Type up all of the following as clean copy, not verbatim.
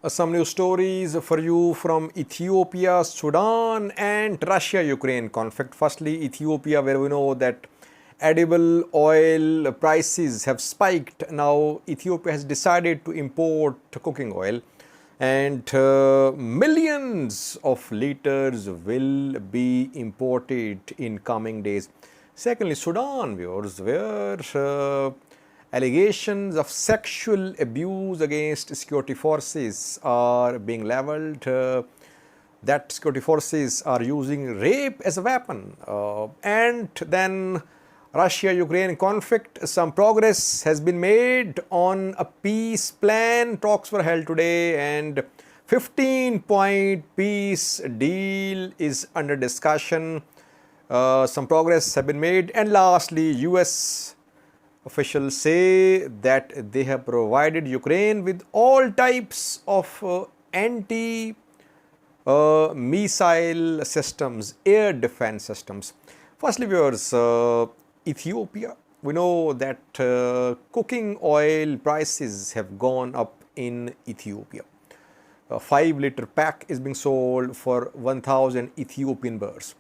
some new stories for you from Ethiopia, Sudan and Russia-Ukraine conflict. Firstly, Ethiopia, where we know that edible oil prices have spiked. Now Ethiopia has decided to import cooking oil, and millions of liters will be imported in coming days. Secondly, Sudan, viewers, where allegations of sexual abuse against security forces are being leveled. That security forces are using rape as a weapon. And then Russia-Ukraine conflict, some progress has been made on a peace plan. Talks were held today and 15-point peace deal is under discussion. Some progress have been made. And lastly, US officials say that they have provided Ukraine with all types of anti-missile systems, air defense systems. Firstly, viewers, Ethiopia, we know that cooking oil prices have gone up in Ethiopia. A 5-liter pack is being sold for 1,000 Ethiopian birrs.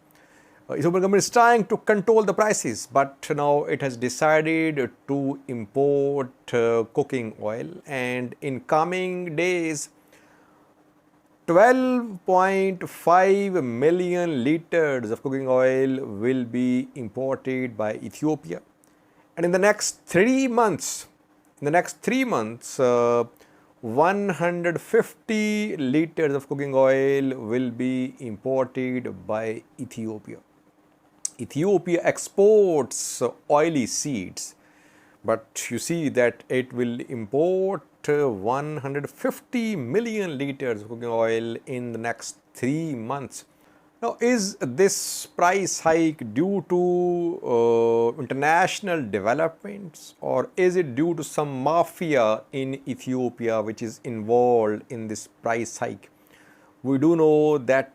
Ethiopian government is trying to control the prices, but now it has decided to import cooking oil, and in coming days 12.5 million liters of cooking oil will be imported by Ethiopia. And in the next 3 months, 150 liters of cooking oil will be imported by Ethiopia. Ethiopia exports oily seeds, but you see that it will import 150 million liters of cooking oil in the next 3 months. Now, is this price hike due to international developments, or is it due to some mafia in Ethiopia which is involved in this price hike? We do know that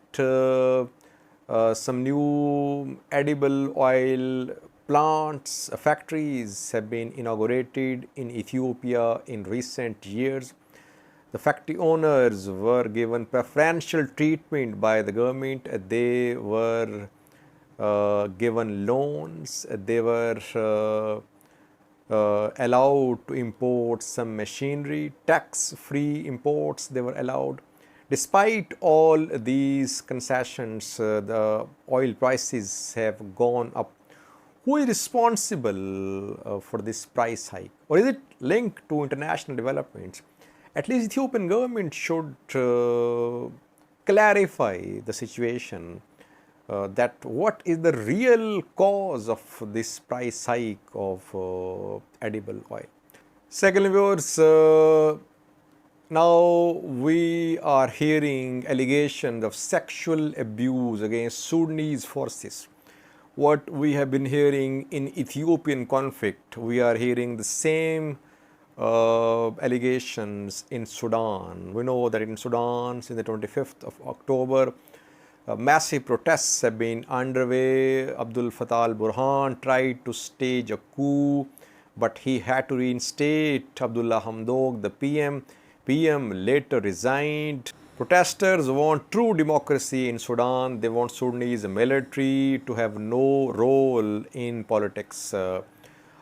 some new edible oil plants, factories have been inaugurated in Ethiopia in recent years. The factory owners were given preferential treatment by the government. They were given loans. They were allowed to import some machinery, tax-free imports they were allowed. Despite all these concessions, the oil prices have gone up. Who is responsible for this price hike? Or is it linked to international developments? At least Ethiopian government should clarify the situation, that what is the real cause of this price hike of edible oil. Secondly, viewers, now we are hearing allegations of sexual abuse against Sudanese forces. What we have been hearing in Ethiopian conflict, we are hearing the same allegations in Sudan. We know that in Sudan, since the 25th of October, massive protests have been underway. Abdul Fattah al-Burhan tried to stage a coup, but he had to reinstate Abdullah Hamdok, the PM. PM later resigned. Protesters want true democracy in Sudan. They want Sudanese military to have no role in politics.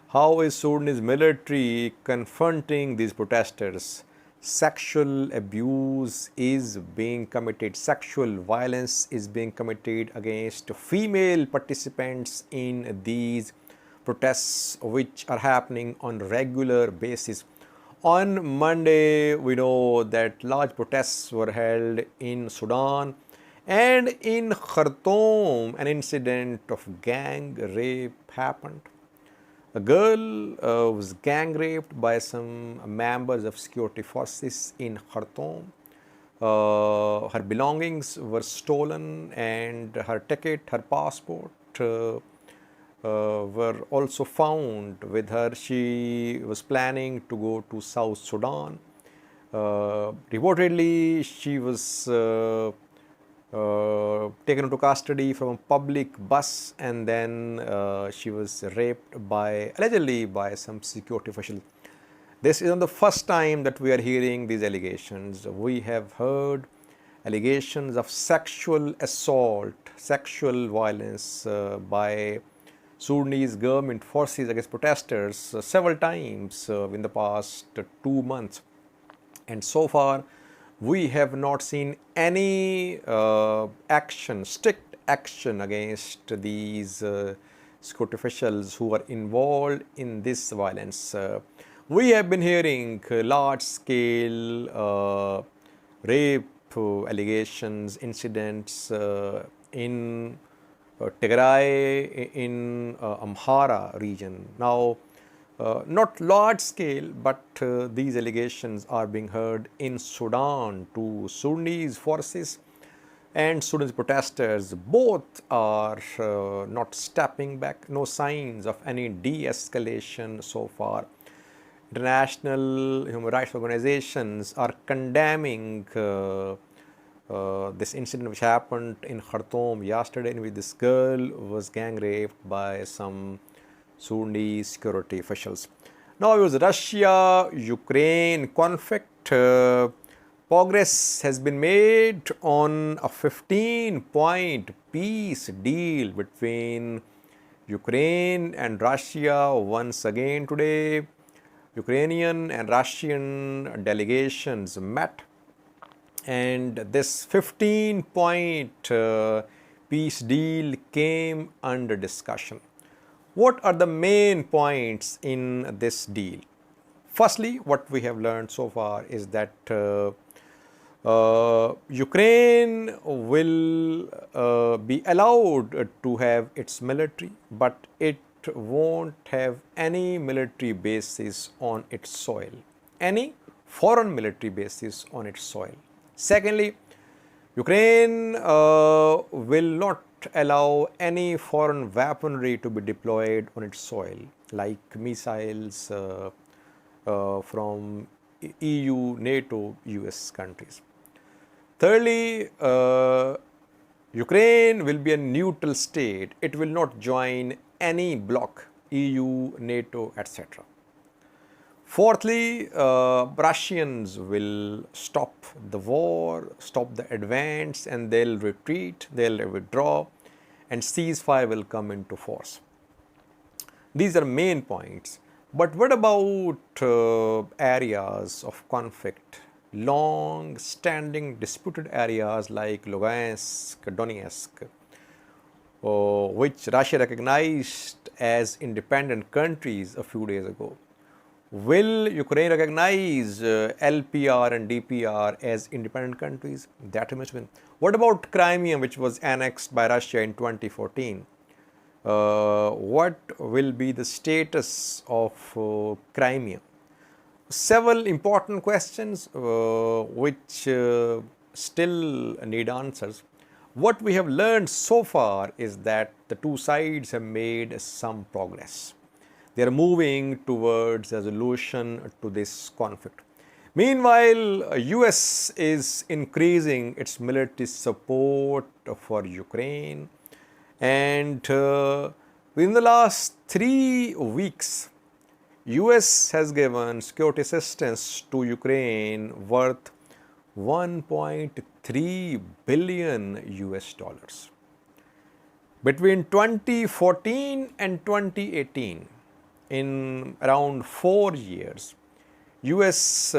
How is Sudanese military confronting these protesters? Sexual abuse is being committed. Sexual violence is being committed against female participants in these protests, which are happening on a regular basis. On Monday, we know that large protests were held in Sudan, and in Khartoum, an incident of gang rape happened. A girl was gang raped by some members of security forces in Khartoum. Her belongings were stolen, and her ticket, her passport were also found with her. She was planning to go to South Sudan. Reportedly, she was taken into custody from a public bus, and then she was raped allegedly by some security official. This isn't the first time that we are hearing these allegations. We have heard allegations of sexual assault, sexual violence by Sudanese government forces against protesters several times in the past 2 months. And so far, we have not seen any action, strict action against these security officials who are involved in this violence. We have been hearing large-scale rape allegations, incidents in Tigray, in Amhara region. Now, not large scale, but these allegations are being heard in Sudan to Sudanese forces and Sudanese protesters. Both are not stepping back, no signs of any de-escalation so far. International human rights organizations are condemning this incident which happened in Khartoum yesterday, in which this girl was gang raped by some Sudanese security officials. Now, it was Russia-Ukraine conflict. Progress has been made on a 15-point peace deal between Ukraine and Russia once again today. Ukrainian and Russian delegations met, and this 15-point peace deal came under discussion. What are the main points in this deal? Firstly, what we have learned so far is that Ukraine will be allowed to have its military, but it won't have any military bases on its soil, any foreign military bases on its soil. Secondly, Ukraine will not allow any foreign weaponry to be deployed on its soil, like missiles from EU, NATO, US countries. Thirdly, Ukraine will be a neutral state. It will not join any bloc, EU, NATO, etc. Fourthly, Russians will stop the war, stop the advance, and they'll retreat, they'll withdraw, and ceasefire will come into force. These are main points. But what about areas of conflict, long-standing disputed areas like Lugansk, Donetsk, which Russia recognized as independent countries a few days ago? Will Ukraine recognize LPR and DPR as independent countries? That remains to be. What about Crimea, which was annexed by Russia in 2014? What will be the status of Crimea? Several important questions which still need answers. What we have learned so far is that the two sides have made some progress. They are moving towards a solution to this conflict. Meanwhile, US is increasing its military support for Ukraine, and within the last 3 weeks, US has given security assistance to Ukraine worth 1.3 billion US dollars. Between 2014 and 2018, in around 4 years, US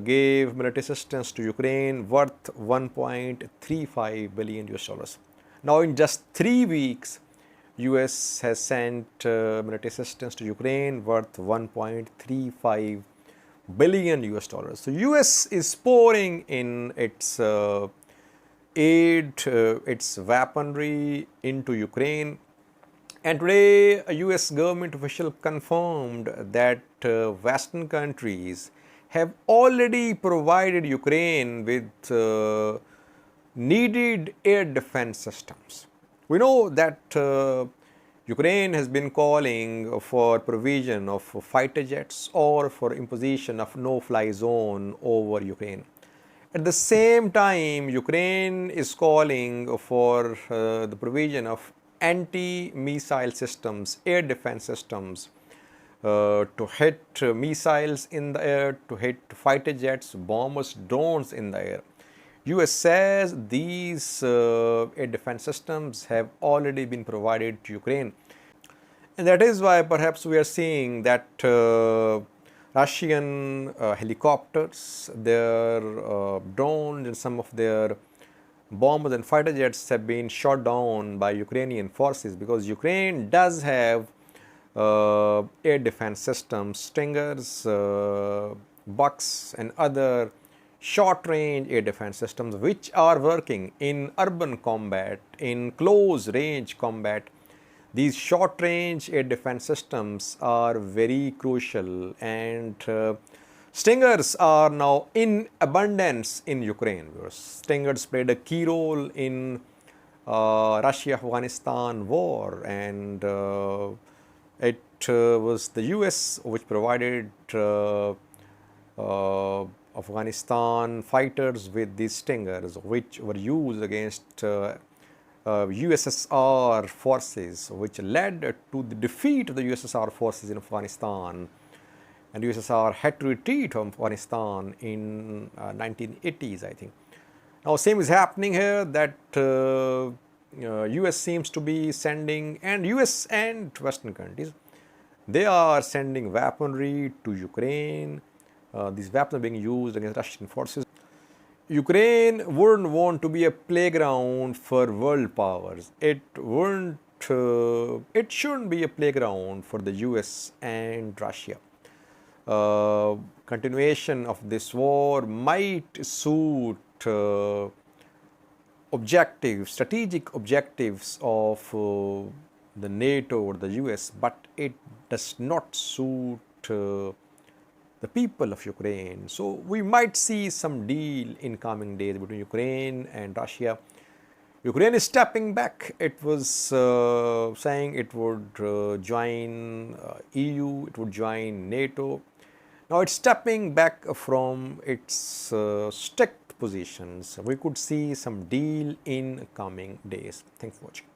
gave military assistance to Ukraine worth 1.35 billion US dollars. Now, in just 3 weeks, US has sent military assistance to Ukraine worth 1.35 billion US dollars. So, US is pouring in its aid, its weaponry into Ukraine. And today, a US government official confirmed that Western countries have already provided Ukraine with needed air defense systems. We know that Ukraine has been calling for provision of fighter jets or for imposition of no-fly zone over Ukraine. At the same time, Ukraine is calling for the provision of anti-missile systems, air defense systems to hit missiles in the air, to hit fighter jets, bombers, drones in the air. US says these air defense systems have already been provided to Ukraine. And that is why perhaps we are seeing that Russian helicopters, their drones, and some of their bombers and fighter jets have been shot down by Ukrainian forces, because Ukraine does have air defense systems, Stingers, Bucks, and other short range air defense systems which are working in urban combat, in close range combat. These short range air defense systems are very crucial, and Stingers are now in abundance in Ukraine. Stingers played a key role in Russia-Afghanistan war, and it was the US which provided Afghanistan fighters with these Stingers, which were used against USSR forces, which led to the defeat of the USSR forces in Afghanistan. And USSR had to retreat from Afghanistan in 1980s, I think. Now, same is happening here, that US seems to be sending, and US and Western countries, they are sending weaponry to Ukraine. These weapons are being used against Russian forces. Ukraine wouldn't want to be a playground for world powers. It shouldn't be a playground for the US and Russia. Continuation of this war might suit strategic objectives of the NATO or the US, but it does not suit the people of Ukraine. So we might see some deal in coming days between Ukraine and Russia. Ukraine is stepping back. It was saying it would join EU, it would join NATO. Now it's stepping back from its strict positions. We could see some deal in coming days. Thanks for watching.